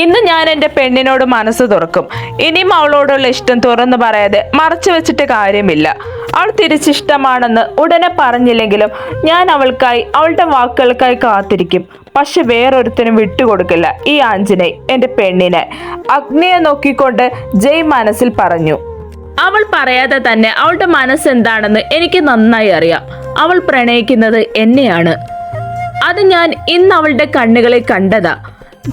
ഇന്ന് ഞാൻ എൻ്റെ പെണ്ണിനോട് മനസ്സ് തുറക്കും. ഇനിയും അവളോടുള്ള ഇഷ്ടം തുറന്നു പറയാതെ മറച്ചു വെച്ചിട്ട് കാര്യമില്ല. അവൾ തിരിച്ചിഷ്ടമാണെന്ന് ഉടനെ പറഞ്ഞില്ലെങ്കിലും ഞാൻ അവൾക്കായി, അവളുടെ വാക്കുകൾക്കായി കാത്തിരിക്കും. പക്ഷെ വേറൊരുത്തനും വിട്ടുകൊടുക്കില്ല ഈ ആഞ്ജനേയ്, എൻ്റെ പെണ്ണിനെ. അഗ്നിയെ നോക്കിക്കൊണ്ട് ജയ് മനസ്സിൽ പറഞ്ഞു. അവൾ പറയാതെ തന്നെ അവളുടെ മനസ്സെന്താണെന്ന് എനിക്ക് നന്നായി അറിയാം. അവൾ പ്രണയിക്കുന്നത് എന്നെയാണ്. അത് ഞാൻ ഇന്ന് അവളുടെ കണ്ണുകളിൽ കണ്ടതാ.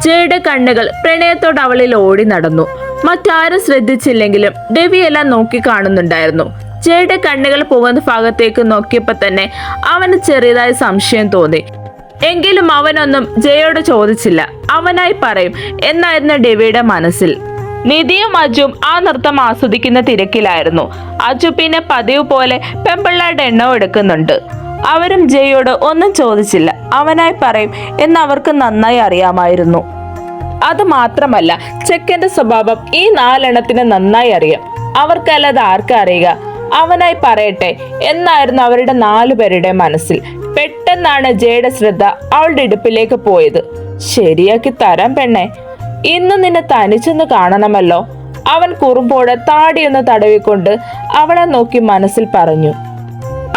ജയുടെ കണ്ണുകൾ പ്രണയത്തോട് അവളിൽ ഓടി നടന്നു. മറ്റാരും ശ്രദ്ധിച്ചില്ലെങ്കിലും രവിയെല്ലാം നോക്കി കാണുന്നുണ്ടായിരുന്നു. ജയുടെ കണ്ണുകൾ പോകുന്ന ഭാഗത്തേക്ക് നോക്കിയപ്പോൾ തന്നെ അവന് ചെറിയതായി സംശയം തോന്നി. എങ്കിലും അവനൊന്നും ജയോട് ചോദിച്ചില്ല. അവനായി പറയും എന്നായിരുന്നു രവിയുടെ മനസ്സിൽ. നിധിയും അജുവും ആ നൃത്തം ആസ്വദിക്കുന്ന തിരക്കിലായിരുന്നു. അജു പിന്നെ പതിവ് പോലെ പെമ്പിള്ളാരുടെ എണ്ണവും എടുക്കുന്നുണ്ട്. അവരും ജയോട് ഒന്നും ചോദിച്ചില്ല. അവനായി പറയും എന്നവർക്ക് നന്നായി അറിയാമായിരുന്നു. അത് മാത്രമല്ല, ചെക്കൻ്റെ സ്വഭാവം ഈ 4 എണ്ണത്തിന് നന്നായി അറിയാം. അവർക്കല്ലാതെ ആർക്കും അറിയുക. അവനായി പറയട്ടെ എന്നായിരുന്നു അവരുടെ 4 പേരുടെ മനസ്സിൽ. പെട്ടെന്നാണ് ജയുടെ ശ്രദ്ധ അവളുടെ ഇടുപ്പിലേക്ക് പോയത്. ശരിയാക്കി തരാം പെണ്ണെ, ഇന്ന് നിന്നെ തനിച്ചൊന്ന് കാണണമല്ലോ. അവൻ കുറുമ്പോടെ താടിയൊന്ന് തടവിക്കൊണ്ട് അവളെ നോക്കി മനസ്സിൽ പറഞ്ഞു.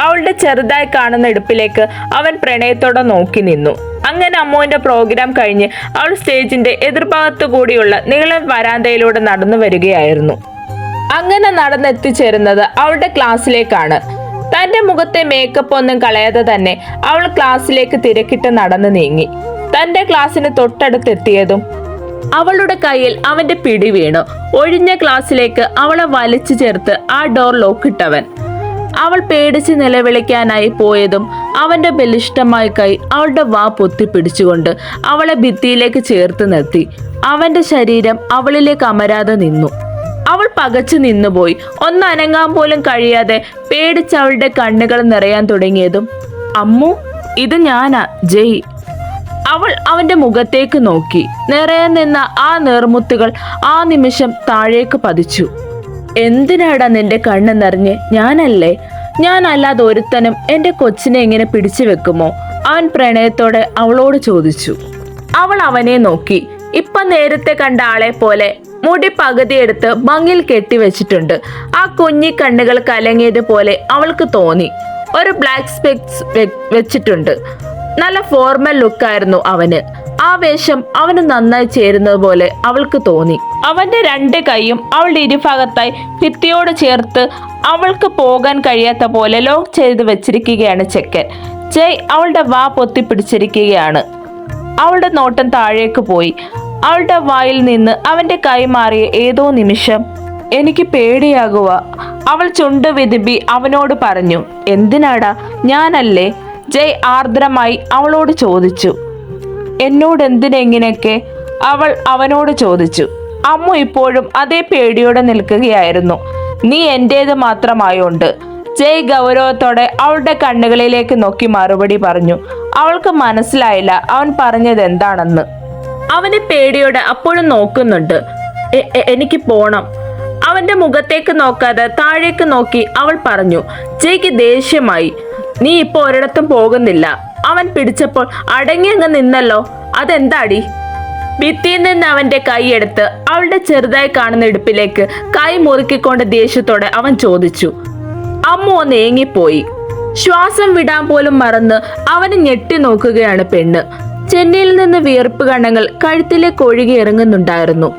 അവളുടെ ചെറുതായി കാണുന്ന ഇടുപ്പിലേക്ക് അവൻ പ്രണയത്തോടെ നോക്കി നിന്നു. അങ്ങനെ അമ്മുവിന്റെ പ്രോഗ്രാം കഴിഞ്ഞ് അവൾ സ്റ്റേജിന്റെ എതിർഭാഗത്തു കൂടിയുള്ള നീളം വരാന്തയിലൂടെ നടന്നു വരികയായിരുന്നു. അങ്ങനെ നടന്നെത്തിച്ചേരുന്നത് അവളുടെ ക്ലാസ്സിലേക്കാണ്. തന്റെ മുഖത്തെ മേക്കപ്പ് ഒന്നും കളയാതെ തന്നെ അവൾ ക്ലാസ്സിലേക്ക് തിരക്കിട്ട് നടന്നു നീങ്ങി. തന്റെ ക്ലാസ്സിന് തൊട്ടടുത്തെത്തിയതും അവളുടെ കയ്യിൽ അവന്റെ പിടി വീണു. ഒഴിഞ്ഞ ക്ലാസ്സിലേക്ക് അവളെ വലിച്ചു ചേർത്ത് ആ ഡോർ ലോക്കിട്ടവൻ. അവൾ പേടിച്ച് നിലവിളിക്കാനായി പോയതും അവന്റെ ബലിഷ്ഠമായ കൈ അവളുടെ വാ പൊത്തിപ്പിടിച്ചുകൊണ്ട് അവളെ ഭിത്തിയിലേക്ക് ചേർത്ത് നിർത്തി. അവന്റെ ശരീരം അവളിലേക്ക് അമരാതെ നിന്നു. അവൾ പകച്ചു നിന്നുപോയി. ഒന്നനങ്ങാൻ പോലും കഴിയാതെ പേടിച്ച് അവളുടെ കണ്ണുകൾ നിറയാൻ തുടങ്ങിയതും അമ്മു, ഇത് ഞാനാ, ജയ്. അവൾ അവന്റെ മുഖത്തേക്ക് നോക്കി. നിറയാൻ നിന്ന ആ നേർമുത്തുകൾ ആ നിമിഷം താഴേക്ക് പതിച്ചു. എന്തിനാടാ നിന്റെ കണ്ണ് നിറഞ്ഞ്? ഞാനല്ലേ? ഞാനല്ലാതെ ഒരുത്തനും എന്റെ കൊച്ചിനെ എങ്ങനെ പിടിച്ചു വെക്കുമോ? അവൻ പ്രണയത്തോടെ അവളോട് ചോദിച്ചു. അവൾ അവനെ നോക്കി. ഇപ്പൊ നേരത്തെ കണ്ട ആളെ പോലെ മുടി പകുതിയെടുത്ത് ഭംഗിയിൽ കെട്ടിവെച്ചിട്ടുണ്ട്. ആ കുഞ്ഞി കണ്ണുകൾ കലങ്ങിയതുപോലെ അവൾക്ക് തോന്നി. ഒരു ബ്ലാക്ക് സ്പെക്സ് വെച്ചിട്ടുണ്ട്. നല്ല ഫോർമൽ ലുക്കായിരുന്നു അവന്. ആ വേഷം അവന് നന്നായി ചേരുന്നത് പോലെ അവൾക്ക് തോന്നി. അവന്റെ 2 കൈയും അവളുടെ ഇരുഭാഗത്തായി ഭിത്തിയോട് ചേർത്ത് അവൾക്ക് പോകാൻ കഴിയാത്ത പോലെ ലോക്ക് ചെയ്ത് വെച്ചിരിക്കുകയാണ് ചെക്കൻ. ജയ് അവളുടെ വാ പൊത്തിപ്പിടിച്ചിരിക്കുകയാണ്. അവളുടെ നോട്ടം താഴേക്ക് പോയി. അവളുടെ വായിൽ നിന്ന് അവന്റെ കൈ മാറിയ ഏതോ നിമിഷം എനിക്ക് പേടിയാകുക. അവൾ ചുണ്ട് വിതുമ്പി അവനോട് പറഞ്ഞു. എന്തിനാടാ? ഞാനല്ലേ? ജയ് ആർദ്രമായി അവളോട് ചോദിച്ചു. എന്നോട് എന്തിനെങ്ങനെയൊക്കെ? അവൾ അവനോട് ചോദിച്ചു. അമ്മു ഇപ്പോഴും അതേ പേടിയോടെ നിൽക്കുകയായിരുന്നു. നീ എന്റേത് മാത്രമായോണ്ട്. ജയ് ഗൗരവത്തോടെ അവളുടെ കണ്ണുകളിലേക്ക് നോക്കി മറുപടി പറഞ്ഞു. അവൾക്ക് മനസ്സിലായില്ല അവൻ പറഞ്ഞത് എന്താണെന്ന്. അവനെ പേടിയോടെ അപ്പോഴും നോക്കുന്നുണ്ട്. എനിക്ക് പോണം. അവന്റെ മുഖത്തേക്ക് നോക്കാതെ താഴേക്ക് നോക്കി അവൾ പറഞ്ഞു. ജയ്ക്ക് ദേഷ്യമായി. നീ ഇപ്പൊ ഒരിടത്തും പോകുന്നില്ല. അവൻ പിടിച്ചപ്പോൾ അടങ്ങി അങ്ങ് നിന്നല്ലോ. അതെന്താടി? ഭിത്തിയിൽ നിന്ന് അവന്റെ കൈയെടുത്ത് അവളുടെ ചെറുതായി കാണുന്ന ഇടുപ്പിലേക്ക് കൈ മുറുക്കിക്കൊണ്ട് ദേഷ്യത്തോടെ അവൻ ചോദിച്ചു. അമ്മു ഒന്ന് ഏങ്ങിപ്പോയി. ശ്വാസം വിടാൻ പോലും മറന്ന് അവന് ഞെട്ടി നോക്കുകയാണ് പെണ്ണ്. ചെന്നൈയിൽ നിന്ന് വിയർപ്പ് കണങ്ങൾ കഴുത്തിലേക്ക് ഒഴുകി ഇറങ്ങുന്നുണ്ടായിരുന്നു.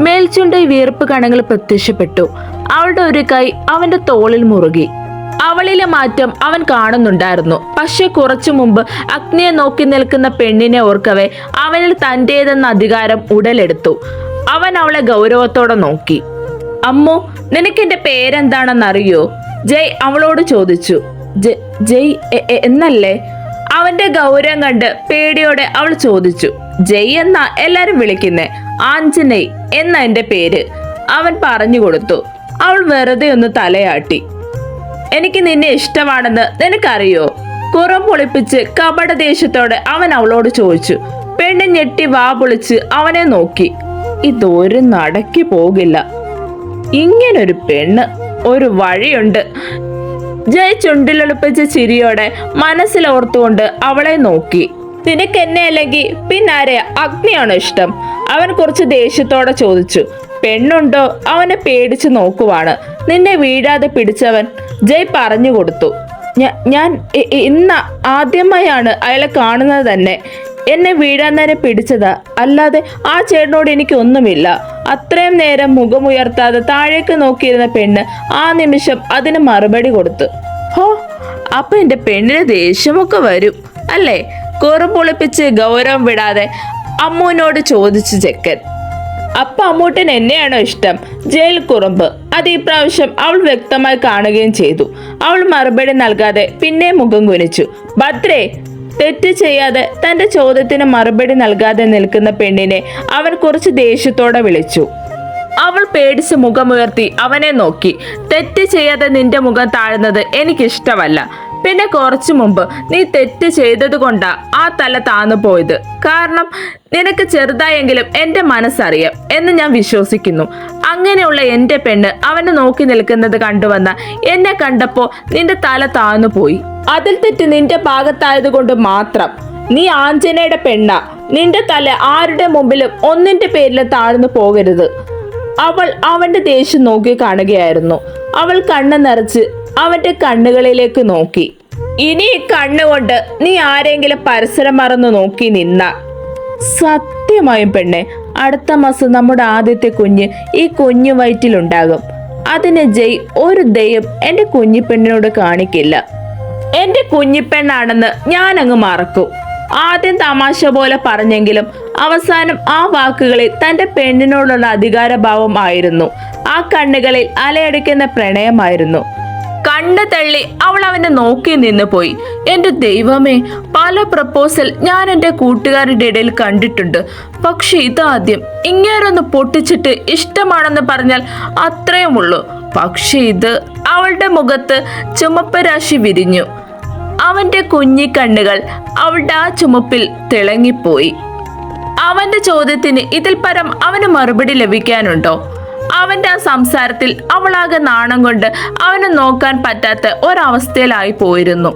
മേൽചുണ്ടിൽ വിയർപ്പ് കണങ്ങൾ പ്രത്യക്ഷപ്പെട്ടു. അവളുടെ ഒരു കൈ അവന്റെ തോളിൽ മുറുകി. അവളിലെ മാറ്റം അവൻ കാണുന്നുണ്ടായിരുന്നു. പക്ഷെ കുറച്ചു മുമ്പ് അഗ്നിയെ നോക്കി നിൽക്കുന്ന പെണ്ണിനെ ഓർക്കവേ അവനിൽ തന്റേതെന്ന അധികാരം ഉടലെടുത്തു. അവൻ അവളെ ഗൗരവത്തോടെ നോക്കി. അമ്മു, നിനക്കെന്റെ പേരെന്താണെന്നറിയോ? ജയ് അവളോട് ചോദിച്ചു. ജയ് എന്നല്ലേ? അവന്റെ ഗൗരവം കണ്ട് പേടിയോടെ അവൾ ചോദിച്ചു. ജയ് എന്നാ എല്ലാരും വിളിക്കുന്നേ. ആഞ്ജനേയ് എന്ന എന്റെ പേര്, അവൻ പറഞ്ഞു കൊടുത്തു. അവൾ വെറുതെ ഒന്ന് തലയാട്ടി. എനിക്ക് നിന്നെ ഇഷ്ടമാണെന്ന് നിനക്കറിയോ? കുറം പൊളിപ്പിച്ച് കപടദേഷ്യത്തോടെ അവൻ അവളോട് ചോദിച്ചു. പെണ്ണ് ഞെട്ടി വാ പൊളിച്ച് അവനെ നോക്കി. ഇതൊരു നടക്കി പോകില്ല. ഇങ്ങനൊരു പെണ്ണ്, ഒരു വഴിയുണ്ട്. ജയ് ചുണ്ടിലൊളിപ്പിച്ച ചിരിയോടെ മനസ്സിലോർത്തുകൊണ്ട് അവളെ നോക്കി. നിനക്ക് എന്നെ അല്ലെങ്കിൽ പിന്നാരെ അഗ്നിയാണോ ഇഷ്ടം? അവൻ കുറച്ച് ദേഷ്യത്തോടെ ചോദിച്ചു. പെണ്ണുണ്ടോ? അവനെ പേടിച്ചു നോക്കുവാണ്. നിന്നെ വീഴാതെ പിടിച്ചവൻ. ജയ് പറഞ്ഞു കൊടുത്തു. ഞാൻ ഇന്ന് ആദ്യമായാണ് അയാളെ കാണുന്നത് തന്നെ. എന്നെ വീഴാൻ നേരം പിടിച്ചതാ, അല്ലാതെ ആ ചേട്ടനോട് എനിക്കൊന്നുമില്ല. അത്രയും നേരം മുഖമുയർത്താതെ താഴേക്ക് നോക്കിയിരുന്ന പെണ്ണ് ആ നിമിഷം അതിന് മറുപടി കൊടുത്തു. ഹോ, അപ്പൊ എന്റെ പെണ്ണിന് ദേഷ്യമൊക്കെ വരും അല്ലേ? കുറുപൊളിപ്പിച്ച് ഗൗരവം വിടാതെ അമ്മുവിനോട് ചോദിച്ചു ചെക്കൻ. അപ്പ അമ്മൂട്ടൻ എന്നെയാണോ ഇഷ്ടം? ജയിൽ കുറുമ്പ്. അത് ഈ പ്രാവശ്യം അവൾ വ്യക്തമായി കാണുകയും ചെയ്തു. അവൾ മറുപടി നൽകാതെ പിന്നെ മുഖം കുനിച്ചു. ഭദ്രേ! തെറ്റ് ചെയ്യാതെ തന്റെ ചോദ്യത്തിന് മറുപടി നൽകാതെ നിൽക്കുന്ന പെണ്ണിനെ അവൻ കുറച്ച് ദേഷ്യത്തോടെ വിളിച്ചു. അവൾ പേടിച്ച് മുഖമുയർത്തി അവനെ നോക്കി. തെറ്റ് ചെയ്യാതെ നിന്റെ മുഖം താഴ്ന്നത് എനിക്കിഷ്ടമല്ല. പിന്നെ കുറച്ചു മുമ്പ് നീ തെറ്റ് ചെയ്തത് കൊണ്ടാ ആ തല താന്നു പോയത്. കാരണം നിനക്ക് ചെറുതായെങ്കിലും എന്റെ മനസ്സറിയാം എന്ന് ഞാൻ വിശ്വസിക്കുന്നു. അങ്ങനെയുള്ള എന്റെ പെണ്ണ് അവനെ നോക്കി നിൽക്കുന്നത് കണ്ടുവന്ന എന്നെ കണ്ടപ്പോ നിന്റെ തല താന്നു പോയി. അതിൽ തെറ്റ് നിന്റെ ഭാഗത്തായത് കൊണ്ട് മാത്രം. നീ ആഞ്ജനയുടെ പെണ്ണ. നിന്റെ തല ആരുടെ മുമ്പിലും ഒന്നിന്റെ പേരിൽ താഴ്ന്നു പോകരുത്. അവൾ അവന്റെ ദേഷ്യം നോക്കി കാണുകയായിരുന്നു. അവൾ കണ്ണ് നിറച്ച് അവന്റെ കണ്ണുകളിലേക്ക് നോക്കി. ഇനി ഈ കണ്ണുകൊണ്ട് നീ ആരെങ്കിലും പരിസരം മറന്നു നോക്കി നിന്ന സത്യമായും പെണ്ണെ, അടുത്ത മാസം നമ്മുടെ ആദ്യത്തെ കുഞ്ഞ് ഈ കുഞ്ഞു വയറ്റിലുണ്ടാകും. അതിന് ജയ് ഒരു ദയം എന്റെ കുഞ്ഞിപ്പെണ്ണിനോട് കാണിക്കില്ല. എന്റെ കുഞ്ഞിപ്പെണ്ണാണെന്ന് ഞാൻ അങ്ങ് മറക്കും. ആദ്യം തമാശ പോലെ പറഞ്ഞെങ്കിലും അവസാനം ആ വാക്കുകളിൽ തന്റെ പെണ്ണിനോടുള്ള അധികാരഭാവം ആയിരുന്നു. ആ കണ്ണുകളിൽ അലയടിക്കുന്ന പ്രണയമായിരുന്നു. കണ്ണ് തള്ളി അവൾ അവനെ നോക്കി നിന്ന് പോയി. എന്റെ ദൈവമേ, പല പ്രപ്പോസൽ ഞാൻ എന്റെ കൂട്ടുകാരുടെ ഇടയിൽ കണ്ടിട്ടുണ്ട്. പക്ഷെ ഇതാദ്യം. ഇങ്ങേരൊന്ന് പൊട്ടിച്ചിട്ട് ഇഷ്ടമാണെന്ന് പറഞ്ഞാൽ അത്രയും ഉള്ളൂ. പക്ഷെ ഇത്. അവളുടെ മുഖത്ത് ചുമപ്പ് രാശി വിരിഞ്ഞു. അവന്റെ കുഞ്ഞിക്കണ്ണുകൾ അവളുടെ ആ ചുമപ്പിൽ തിളങ്ങിപ്പോയി. അവന്റെ ചോദ്യത്തിന് ഇതിൽ പരം അവന് മറുപടി ലഭിക്കാനുണ്ടോ? അവന്റെ ആ സംസാരത്തിൽ അവളാകെ നാണം കൊണ്ട് അവനെ നോക്കാൻ പറ്റാത്ത ഒരവസ്ഥയിലായി പോയിരുന്നു.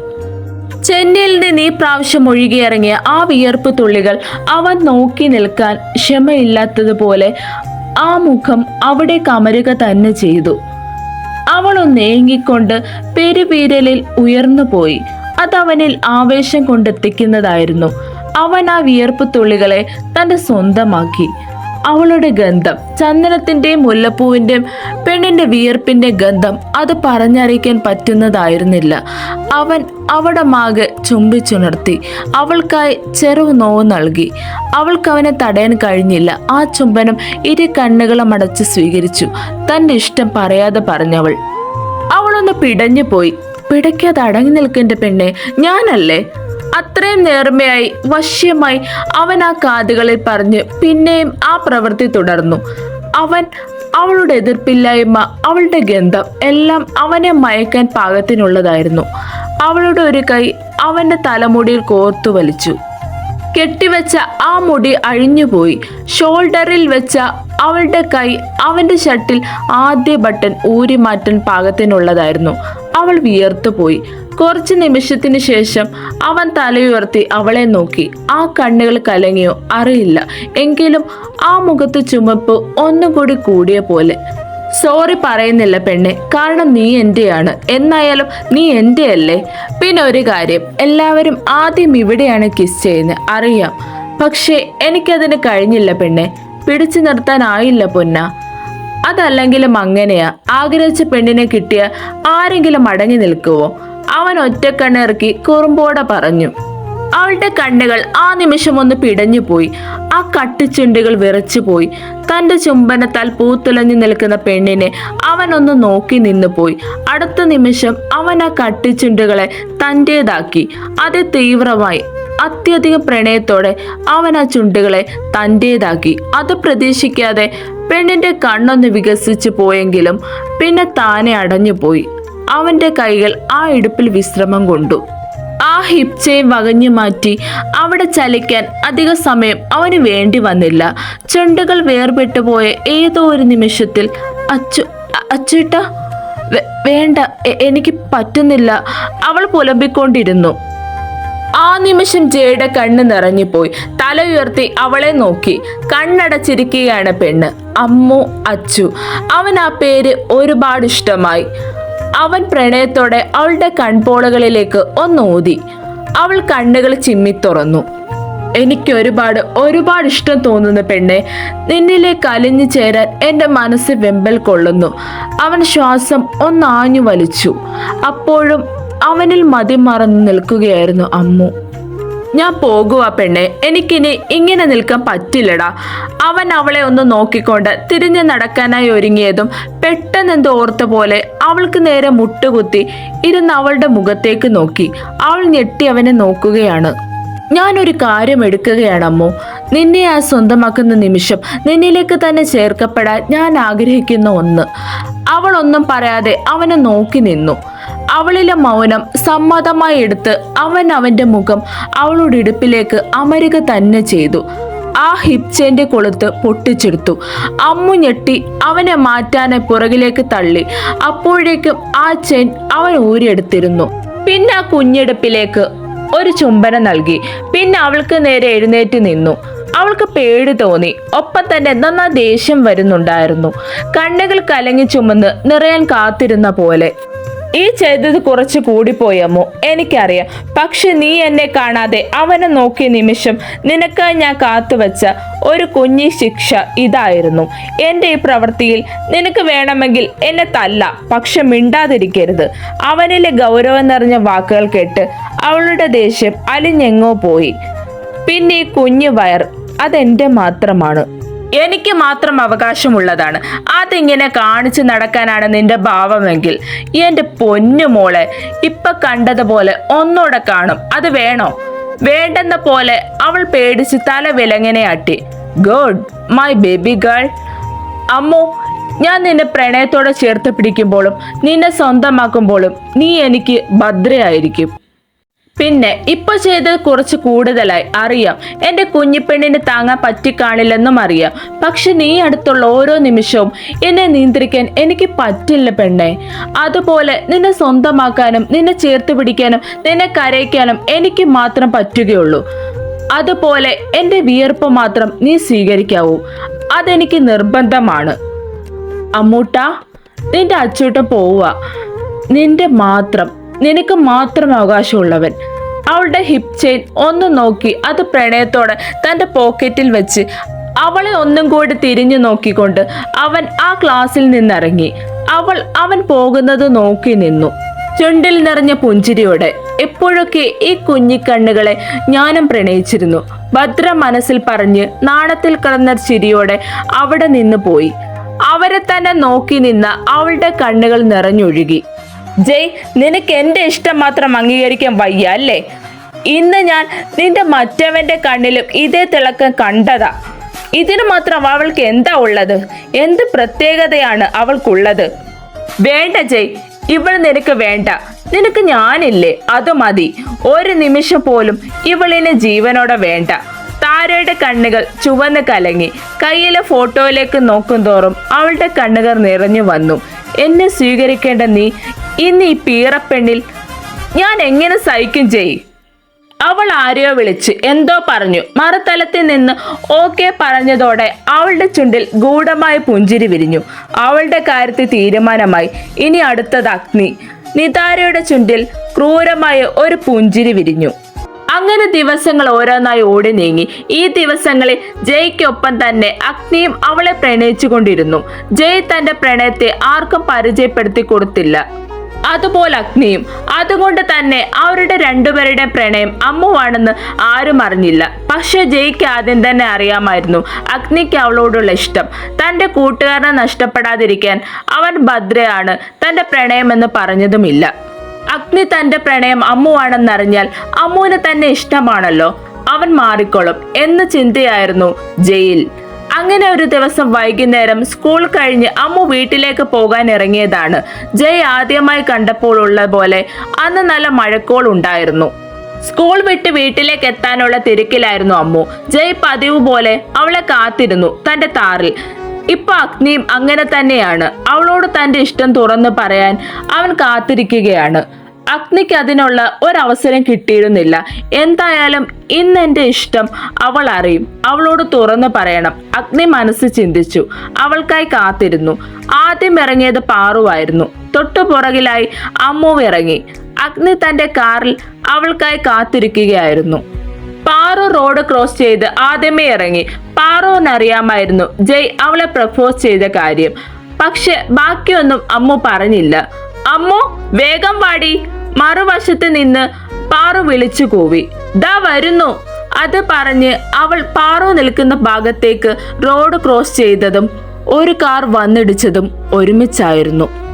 ചെന്നൈയിൽ നിന്ന് ഈ പ്രാവശ്യം ഒഴുകിയിറങ്ങിയ ആ വിയർപ്പ് തുള്ളികൾ അവൻ നോക്കി നിൽക്കാൻ ക്ഷമയില്ലാത്തതുപോലെ ആ മുഖം അവിടെ കമരുക തന്നെ ചെയ്തു. അവളൊന്ന് ഏങ്ങിക്കൊണ്ട് പെരുവീരലിൽ ഉയർന്നു പോയി. അതവനിൽ ആവേശം കൊണ്ടെത്തിക്കുന്നതായിരുന്നു. അവൻ ആ വിയർപ്പ് തുള്ളികളെ തന്റെ സ്വന്തമാക്കി. അവളുടെ ഗന്ധം, ചന്ദനത്തിന്റെയും മുല്ലപ്പൂവിന്റെയും പെണ്ണിന്റെ വിയർപ്പിന്റെ ഗന്ധം, അത് പറഞ്ഞറിയിക്കാൻ പറ്റുന്നതായിരുന്നില്ല. അവൻ അവിടെ മാകെ ചുംബിച്ചുണർത്തി. അവൾക്കായി ചെറു നോവ് നൽകി. അവൾക്ക് അവനെ തടയാൻ കഴിഞ്ഞില്ല. ആ ചുംബനം ഇരു കണ്ണുകളും അടച്ച് സ്വീകരിച്ചു. തന്റെ ഇഷ്ടം പറയാതെ പറഞ്ഞവൾ. അവളൊന്ന് പിടഞ്ഞു പോയി. പിടയ്ക്കാതെ അടങ്ങി നിൽക്കേണ്ട പെണ്ണെ, ഞാനല്ലേ? അത്രയും നേർമയായി വശ്യമായി അവൻ ആ കാതുകളിൽ പറഞ്ഞ് പിന്നെയും ആ പ്രവൃത്തി തുടർന്നു. അവളുടെ എതിർപ്പില്ലായ്മ, അവളുടെ ഗന്ധം എല്ലാം അവനെ മയക്കാൻ പാകത്തിനുള്ളതായിരുന്നു. അവളുടെ ഒരു കൈ അവന്റെ തലമുടിയിൽ കോർത്തു വലിച്ചു. കെട്ടിവെച്ച ആ മുടി അഴിഞ്ഞുപോയി. ഷോൾഡറിൽ വെച്ച അവളുടെ കൈ അവന്റെ ഷർട്ടിൽ ആദ്യ ബട്ടൺ ഊരി മാറ്റാൻ പാകത്തിനുള്ളതായിരുന്നു. അവൾ വിയർത്തുപോയി. കുറച്ച് നിമിഷത്തിന് ശേഷം അവൻ തലയുയർത്തി അവളെ നോക്കി. ആ കണ്ണുകൾ കലങ്ങിയോ അറിയില്ല. എങ്കിലും ആ മുഖത്ത് ചുമപ്പ് ഒന്നുകൂടി കൂടിയ പോലെ. സോറി പറയുന്നില്ല പെണ്ണെ, കാരണം നീ എന്റെയാണ്. എന്നായാലും നീ എൻ്റെ അല്ലേ? പിന്നെ ഒരു കാര്യം, എല്ലാവരും ആദ്യം ഇവിടെയാണ് കിസ് ചെയ്യുന്നത്, അറിയാം. പക്ഷേ എനിക്കതിന് കഴിഞ്ഞില്ല പെണ്ണെ. പിടിച്ചു നിർത്താനായില്ല പൊന്ന. അതല്ലെങ്കിലും അങ്ങനെയാ. ആഗ്രഹിച്ച പെണ്ണിനെ കിട്ടിയ ആരെങ്കിലും അടങ്ങി നിൽക്കുവോ? അവൻ ഒറ്റക്കണ്ണിറക്കി കുറുമ്പോടെ പറഞ്ഞു. അവളുടെ കണ്ണുകൾ ആ നിമിഷം ഒന്ന് പിടഞ്ഞുപോയി. ആ കട്ടിച്ചുണ്ടുകൾ വിറച്ചുപോയി. തന്റെ ചുംബനത്താൽ പൂത്തുലഞ്ഞു നിൽക്കുന്ന പെണ്ണിനെ അവനൊന്ന് നോക്കി നിന്നുപോയി. അടുത്ത നിമിഷം അവൻ ആ കട്ടിച്ചുണ്ടുകളെ തൻ്റേതാക്കി. അതിതീവ്രമായി, അത്യധികം പ്രണയത്തോടെ അവൻ ആ ചുണ്ടുകളെ തൻ്റേതാക്കി. അത് പ്രതീക്ഷിക്കാതെ പെണ്ണിന്റെ കണ്ണൊന്ന് വികസിച്ചു പോയെങ്കിലും പിന്നെ താനെ അടഞ്ഞുപോയി. അവന്റെ കൈകൾ ആ ഇടുപ്പിൽ വിശ്രമം കൊണ്ടു. ആ ഹിപ് ചെയിൻ വകഞ്ഞു മാറ്റി അവിടെ ചലിക്കാൻ അധിക സമയം അവന് വേണ്ടി വന്നില്ല. ചുണ്ടുകൾ വേർപെട്ടുപോയ ഏതോ ഒരു നിമിഷത്തിൽ അച്ചേട്ടാ, വേണ്ട, എനിക്ക് പറ്റുന്നില്ല, അവൾ പുലമ്പിക്കൊണ്ടിരുന്നു. ആ നിമിഷം ജയുടെ കണ്ണ് നിറഞ്ഞുപോയി. തല ഉയർത്തി അവളെ നോക്കി. കണ്ണടച്ചിരിക്കുകയാണ് പെണ്ണ്. അമ്മു, അച്ചു. അവൻ ആ പേര് ഒരുപാട് ഇഷ്ടമായി. അവൻ പ്രണയത്തോടെ അവളുടെ കൺപോളകളിലേക്ക് ഒന്നൂതി. അവൾ കണ്ണുകൾ ചിമ്മി തുറന്നു. എനിക്ക് ഒരുപാട് ഇഷ്ടം തോന്നുന്നു പെണ്ണെ. നിന്നിലേക്ക് അലിഞ്ഞു ചേരാൻ എൻ്റെ മനസ്സ് വെമ്പൽ കൊള്ളുന്നു. അവൻ ശ്വാസം ഒന്നാഞ്ഞു വലിച്ചു. അപ്പോഴും അവനിൽ മതിമറന്ന് നിൽക്കുകയായിരുന്നു അമ്മു. ഞാൻ പോകുക പെണ്ണെ, എനിക്കിനി ഇങ്ങനെ നിൽക്കാൻ പറ്റില്ലടാ. അവൻ അവളെ ഒന്ന് നോക്കിക്കൊണ്ട് തിരിഞ്ഞു നടക്കാനായി ഒരുങ്ങിയതും പെട്ടെന്നെന്തോ ഓർത്ത പോലെ അവൾക്ക് നേരെ മുട്ടുകുത്തി ഇരുന്ന് അവളുടെ മുഖത്തേക്ക് നോക്കി. അവൾ ഞെട്ടി അവനെ നോക്കുകയാണ്. ഞാനൊരു കാര്യം എടുക്കുകയാണ് അമ്മു. നിന്നെ ആ സ്വന്തമാക്കുന്ന നിമിഷം നിന്നിലേക്ക് തന്നെ ചേർക്കപ്പെടാൻ ഞാൻ ആഗ്രഹിക്കുന്ന ഒന്ന്. അവൾ ഒന്നും പറയാതെ അവനെ നോക്കി നിന്നു. അവളിലെ മൗനം സമ്മതമായി എടുത്ത് അവൻ അവന്റെ മുഖം അവളുടെ ഇടുപ്പിലേക്ക് അമരുക തന്നെ ചെയ്തു. ആ ഹിപ് ചെയിന്റെ കൊളുത്ത് പൊട്ടിച്ചെടുത്തു. അമ്മു ഞെട്ടി അവനെ മാറ്റാനെ പുറകിലേക്ക് തള്ളി. അപ്പോഴേക്കും ആ ചെയിൻ അവൻ ഊരിയെടുത്തിരുന്നു. പിന്നെ ആ കുഞ്ഞെടുപ്പിലേക്ക് ഒരു ചുംബനം നൽകി. പിന്നെ അവൾക്ക് നേരെ എഴുന്നേറ്റ് നിന്നു. അവൾക്ക് പേടി തോന്നി. ഒപ്പം തന്നെ നന്നാ ദേഷ്യം വരുന്നുണ്ടായിരുന്നു. കണ്ണുകൾ കലങ്ങി ചുമന്ന് നിറയാൻ കാത്തിരുന്ന പോലെ. ഈ ചെയ്തത് കുറച്ച് കൂടിപ്പോയമ്മോ, എനിക്കറിയാം. പക്ഷെ നീ എന്നെ കാണാതെ അവനെ നോക്കിയ നിമിഷം നിനക്കായി ഞാൻ കാത്തുവച്ച ഒരു കുഞ്ഞി ശിക്ഷ ഇതായിരുന്നു. എൻ്റെ ഈ പ്രവൃത്തിയിൽ നിനക്ക് വേണമെങ്കിൽ എന്നെ തല്ല, പക്ഷെ മിണ്ടാതിരിക്കരുത്. അവനിലെ ഗൗരവം നിറഞ്ഞ വാക്കുകൾ കേട്ട് അവളുടെ ദേഷ്യം അലിഞ്ഞെങ്ങോ പോയി. പിന്നെ ഈ കുഞ്ഞു വയർ അതെന്റെ മാത്രമാണ്, എനിക്ക് മാത്രം അവകാശമുള്ളതാണ്. അതിങ്ങനെ കാണിച്ചു നടക്കാനാണ് നിന്റെ ഭാവമെങ്കിൽ എൻ്റെ പൊന്നു മോളെ, ഇപ്പൊ കണ്ടതുപോലെ ഒന്നോടെ കാണും. അത് വേണോ? വേണ്ടെന്ന പോലെ അവൾ പേടിച്ച് തല വിലങ്ങനെയാട്ടി. Good my baby girl. അമ്മോ, ഞാൻ നിന്നെ പ്രണയത്തോടെ ചേർത്ത് പിടിക്കുമ്പോഴും നിന്നെ സ്വന്തമാക്കുമ്പോഴും നീ എനിക്ക് ഭദ്രയായിരിക്കും. പിന്നെ ഇപ്പൊ ചെയ്തത് കുറച്ച് കൂടുതലായി അറിയാം. എൻ്റെ കുഞ്ഞിപ്പെണ്ണിന് താങ്ങാൻ പറ്റിക്കാണില്ലെന്നും അറിയാം. പക്ഷെ നീ അടുത്തുള്ള ഓരോ നിമിഷവും എന്നെ നിയന്ത്രിക്കാൻ എനിക്ക് പറ്റില്ല പെണ്ണെ. അതുപോലെ നിന്നെ സ്വന്തമാക്കാനും നിന്നെ ചേർത്ത് പിടിക്കാനും നിന്നെ കരയിക്കാനും എനിക്ക് മാത്രം പറ്റുകയുള്ളൂ. അതുപോലെ എൻ്റെ വിയർപ്പ് മാത്രം നീ സ്വീകരിക്കാവൂ. അതെനിക്ക് നിർബന്ധമാണ്. അമ്മൂട്ടാ, നിന്റെ അച്ചൂട്ടൻ പോവുക. നിനക്ക് മാത്രം അവകാശമുള്ളവൻ. അവളുടെ ഹിപ് ചെയിൻ ഒന്ന് നോക്കി അത് പ്രണയത്തോടെ തൻ്റെ പോക്കറ്റിൽ വെച്ച് അവളെ ഒന്നും കൂടി തിരിഞ്ഞു നോക്കിക്കൊണ്ട് അവൻ ആ ക്ലാസ്സിൽ നിന്നിറങ്ങി. അവൻ പോകുന്നത് നോക്കി നിന്നു, ചുണ്ടിൽ നിറഞ്ഞ പുഞ്ചിരിയോടെ. എപ്പോഴൊക്കെ ഈ കുഞ്ഞിക്കണ്ണുകളെ ഞാനും പ്രണയിച്ചിരുന്നു, ഭദ്ര മനസ്സിൽ പറഞ്ഞ് നാണത്തിൽ കിടന്ന ചിരിയോടെ അവിടെ നിന്ന് പോയി. അവരെ തന്നെ നോക്കി നിന്ന അവളുടെ കണ്ണുകൾ നിറഞ്ഞൊഴുകി. ജയ്, നിനക്ക് എൻ്റെ ഇഷ്ടം മാത്രം അംഗീകരിക്കാൻ വയ്യ അല്ലേ? ഇന്ന് ഞാൻ നിന്റെ മറ്റവന്റെ കണ്ണിലും ഇതേ തിളക്കം കണ്ടതാ. ഇതിനു മാത്രം അവൾക്ക് എന്താ ഉള്ളത്? എന്ത് പ്രത്യേകതയാണ് അവൾക്കുള്ളത്? വേണ്ട ജയ്, ഇവൾ നിനക്ക് വേണ്ട. നിനക്ക് ഞാനില്ലേ, അത് മതി. ഒരു നിമിഷം പോലും ഇവളിനെ ജീവനോടെ വേണ്ട. താരയുടെ കണ്ണുകൾ ചുവന്ന് കലങ്ങി. കയ്യിലെ ഫോട്ടോയിലേക്ക് നോക്കും തോറും അവളുടെ കണ്ണുകൾ നിറഞ്ഞു വന്നു. എന്നെ സ്വീകരിക്കേണ്ട നീ ഇന്ന് ഈ പീറപ്പെണ്ണിൽ ഞാൻ എങ്ങനെ സഹിക്കും ചെയ്? അവൾ ആരെയോ വിളിച്ച് എന്തോ പറഞ്ഞു. മറുതലത്തിൽ നിന്ന് ഓക്കെ പറഞ്ഞതോടെ അവളുടെ ചുണ്ടിൽ ഗൂഢമായ പുഞ്ചിരി വിരിഞ്ഞു. അവളുടെ കാര്യത്തിൽ തീരുമാനമായി. ഇനി അടുത്തത് അഗ്നി. നിതാരയുടെ ചുണ്ടിൽ ക്രൂരമായ ഒരു പുഞ്ചിരി വിരിഞ്ഞു. അങ്ങനെ ദിവസങ്ങൾ ഓരോന്നായി ഓടി നീങ്ങി. ഈ ദിവസങ്ങളിൽ ജയ്ക്കൊപ്പം തന്നെ അഗ്നിയും അവളെ പ്രണയിച്ചു കൊണ്ടിരുന്നു. ജയ് തന്റെ പ്രണയത്തെ ആർക്കും പരിചയപ്പെടുത്തി കൊടുത്തില്ല, അതുപോലെ അഗ്നിയും. അതുകൊണ്ട് തന്നെ അവരുടെ രണ്ടുപേരുടെ പ്രണയം അമ്മുവാണെന്ന് ആരും അറിഞ്ഞില്ല. പക്ഷെ ജയ്ക്ക് ആദ്യം തന്നെ അറിയാമായിരുന്നു അഗ്നിക്ക് അവളോടുള്ള ഇഷ്ടം. തൻ്റെ കൂട്ടുകാരനെ നഷ്ടപ്പെടാതിരിക്കാൻ അവൻ ഭദ്രയാണ് തൻ്റെ പ്രണയമെന്ന് പറഞ്ഞതുമില്ല. അഗ്നി തൻ്റെ പ്രണയം അമ്മുവാണെന്നറിഞ്ഞാൽ അമ്മുവിന് തന്നെ ഇഷ്ടമാണല്ലോ, അവൻ മാറിക്കൊള്ളും എന്ന ചിന്തയായിരുന്നു ജയിൽ. അങ്ങനെ ഒരു ദിവസം വൈകുന്നേരം സ്കൂൾ കഴിഞ്ഞ് അമ്മു വീട്ടിലേക്ക് പോകാൻ ഇറങ്ങിയതാണ്. ജയ് ആദ്യമായി കണ്ടപ്പോൾ ഉള്ള പോലെ അന്ന് നല്ല മഴക്കോൾ ഉണ്ടായിരുന്നു. സ്കൂൾ വിട്ട് വീട്ടിലേക്ക് എത്താനുള്ള തിരക്കിലായിരുന്നു അമ്മു. ജയ് പതിവ് പോലെ അവളെ കാത്തിരുന്നു തൻ്റെ താറിൽ. ഇപ്പൊ അഗ്നിയും അങ്ങനെ തന്നെയാണ്. അവളോട് തൻ്റെ ഇഷ്ടം തുറന്നു പറയാൻ അവൻ കാത്തിരിക്കുകയാണ്. അഗ്നിക്ക് അതിനുള്ള ഒരവസരം കിട്ടിയിരുന്നില്ല. എന്തായാലും ഇന്ന് എൻ്റെ ഇഷ്ടം അവൾ അറിയും, അവളോട് തുറന്നു പറയണം. അഗ്നി മനസ്സ് ചിന്തിച്ചു. അവൾക്കായി കാത്തിരുന്നു. ആദ്യം ഇറങ്ങിയത് പാറുവായിരുന്നു. തൊട്ടു പുറകിലായി അമ്മു ഇറങ്ങി. അഗ്നി തന്റെ കാറിൽ അവൾക്കായി കാത്തിരിക്കുകയായിരുന്നു. പാറു റോഡ് ക്രോസ് ചെയ്ത് ആദ്യമേ ഇറങ്ങി. പാറുവിനറിയാമായിരുന്നു ജയ് അവളെ പ്രപ്പോസ് ചെയ്ത കാര്യം. പക്ഷെ ബാക്കിയൊന്നും അമ്മു പറഞ്ഞില്ല. അമ്മു, വേഗം വാടി! മറുവശത്ത് നിന്ന് പാറു വിളിച്ചു കൂവി. ദാ വരുന്നു! അത് പറഞ്ഞ് അവൾ പാറു നിൽക്കുന്ന ഭാഗത്തേക്ക് റോഡ് ക്രോസ് ചെയ്തതും ഒരു കാർ വന്നിടിച്ചതും ഒരുമിച്ചായിരുന്നു.